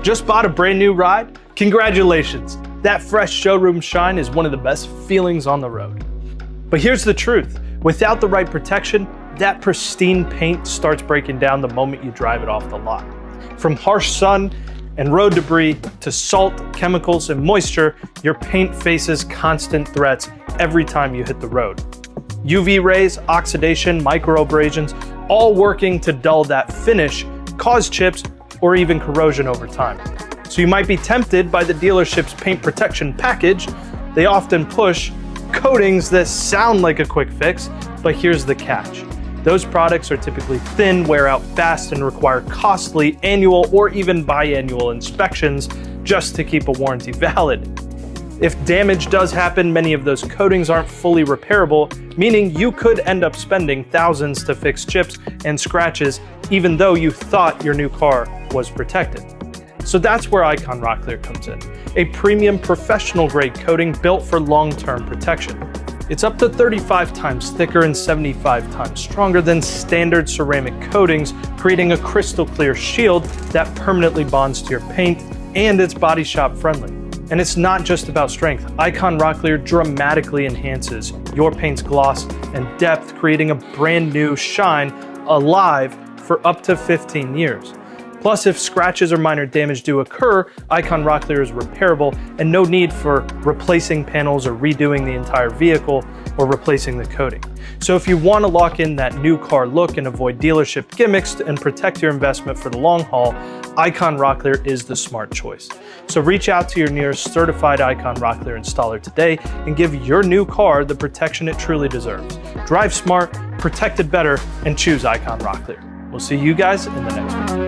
Just bought a brand new ride? Congratulations! That fresh showroom shine is one of the best feelings on the road. But here's the truth. Without the right protection, that pristine paint starts breaking down the moment you drive it off the lot. From harsh sun and road debris to salt, chemicals, and moisture, your paint faces constant threats every time you hit the road. UV rays, oxidation, microabrasions, all working to dull that finish, cause chips, or even corrosion over time. So you might be tempted by the dealership's paint protection package. They often push coatings that sound like a quick fix, but here's the catch. Those products are typically thin, wear out fast, and require costly annual or even biannual inspections just to keep a warranty valid. If damage does happen, many of those coatings aren't fully repairable, meaning you could end up spending thousands to fix chips and scratches even though you thought your new car was protected. So that's where Icon Rocklear comes in, a premium professional grade coating built for long-term protection. It's up to 35 times thicker and 75 times stronger than standard ceramic coatings, creating a crystal clear shield that permanently bonds to your paint, and it's body shop friendly. And it's not just about strength. Icon Rocklear dramatically enhances your paint's gloss and depth, creating a brand new shine alive for up to 15 years. Plus, if scratches or minor damage do occur, Icon Rocklear is repairable and no need for replacing panels or redoing the entire vehicle or replacing the coating. So if you want to lock in that new car look and avoid dealership gimmicks and protect your investment for the long haul, Icon Rocklear is the smart choice. So reach out to your nearest certified Icon Rocklear installer today and give your new car the protection it truly deserves. Drive smart, protect it better, and choose Icon Rocklear. We'll see you guys in the next one.